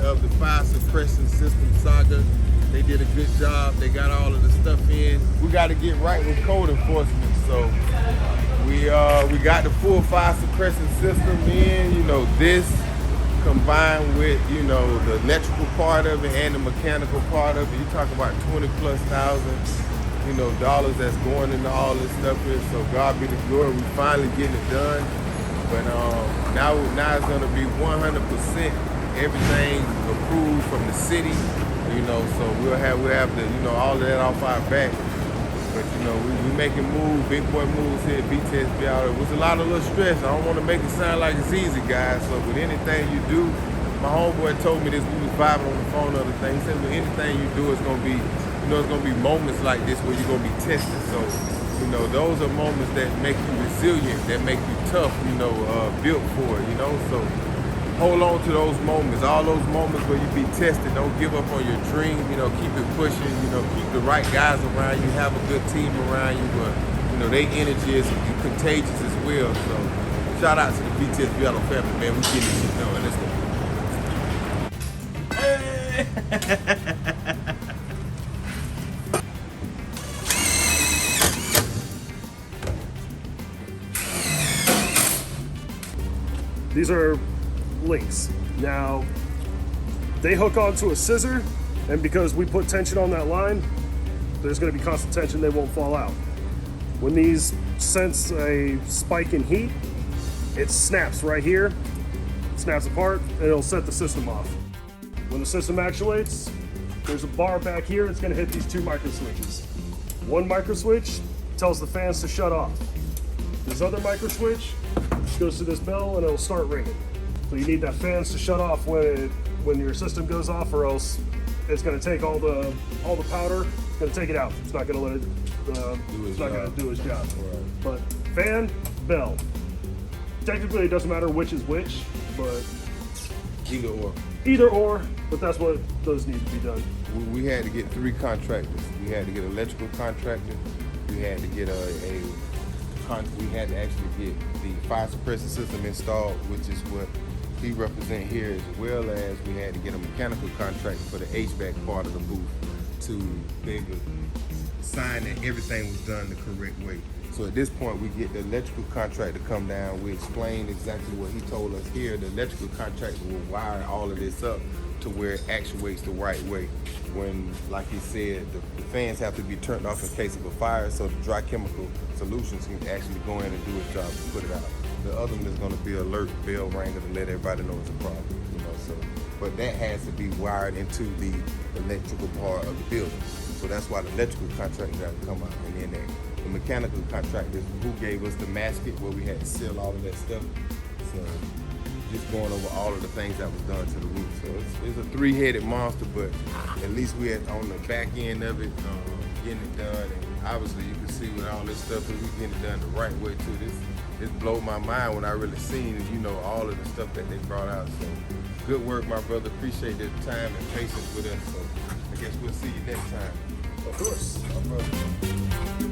of the fire suppression system saga. They did a good job. They got all of the stuff in. We got to get right with code enforcement. So we got the full fire suppression system in. You know, this combined with, you know, the electrical part of it and the mechanical part of it. You talk about 20,000+, you know, dollars that's going into all this stuff here. So God be the glory. We finally getting it done. But now it's gonna be 100% everything approved from the city. You know, so we'll have the, you know, all of that off our back. But you know, we making moves, big boy moves here at VTSV Auto. It was a lot of little stress. I don't want to make it sound like it's easy, guys. So with anything you do, my homeboy told me this. We was vibing on the phone the other thing. He said, with anything you do, it's gonna be, you know, it's gonna be moments like this where you're gonna be tested. So, you know, those are moments that make you resilient, that make you tough. You know, built for it. You know, so. Hold on to those moments, all those moments where you be tested. Don't give up on your dream, you know, keep it pushing, you know, keep the right guys around you, have a good team around you, but, you know, their energy is contagious as well. So, shout out to the VTSV Auto family, man. We getting this shit done. Let's go. These are links. Now, they hook onto a scissor, and because we put tension on that line, there's going to be constant tension, they won't fall out. When these sense a spike in heat, it snaps right here, snaps apart, and it'll set the system off. When the system actuates, there's a bar back here, it's going to hit these 2 micro switches. One micro switch tells the fans to shut off. This other micro switch goes to this bell and it'll start ringing. So you need that fans to shut off when your system goes off, or else it's going to take all the powder. It's going to take it out. It's not going to let it. It's not going to do its job. Right. But fan, bell. Technically, it doesn't matter which is which, but either or. Either or, but that's what those need to be done. We had to get 3 contractors. We had to get an electrical contractor. We had to get we had to actually get the fire suppression system installed, which is what he represent here, as well as we had to get a mechanical contractor for the HVAC part of the booth to be able to sign that everything was done the correct way. So at this point, we get the electrical contractor to come down. We explain exactly what he told us here. The electrical contractor will wire all of this up to where it actuates the right way. When, like he said, the fans have to be turned off in case of a fire, so the dry chemical solutions can actually go in and do its job and put it out. The other one is going to be alert bell ringer to let everybody know it's a problem, you know. So, but that has to be wired into the electrical part of the building. So that's why the electrical contractor got to come out, and then the mechanical contractor who gave us the masket where we had to seal all of that stuff. So just going over all of the things that was done to the roof. So it's a 3-headed monster, but at least we had on the back end of it, getting it done. And obviously you can see with all this stuff, we getting it done the right way too. This blew my mind when I really seen, you know, all of the stuff that they brought out. So good work, my brother. Appreciate the time and patience with us. So I guess we'll see you next time. Of course. My brother.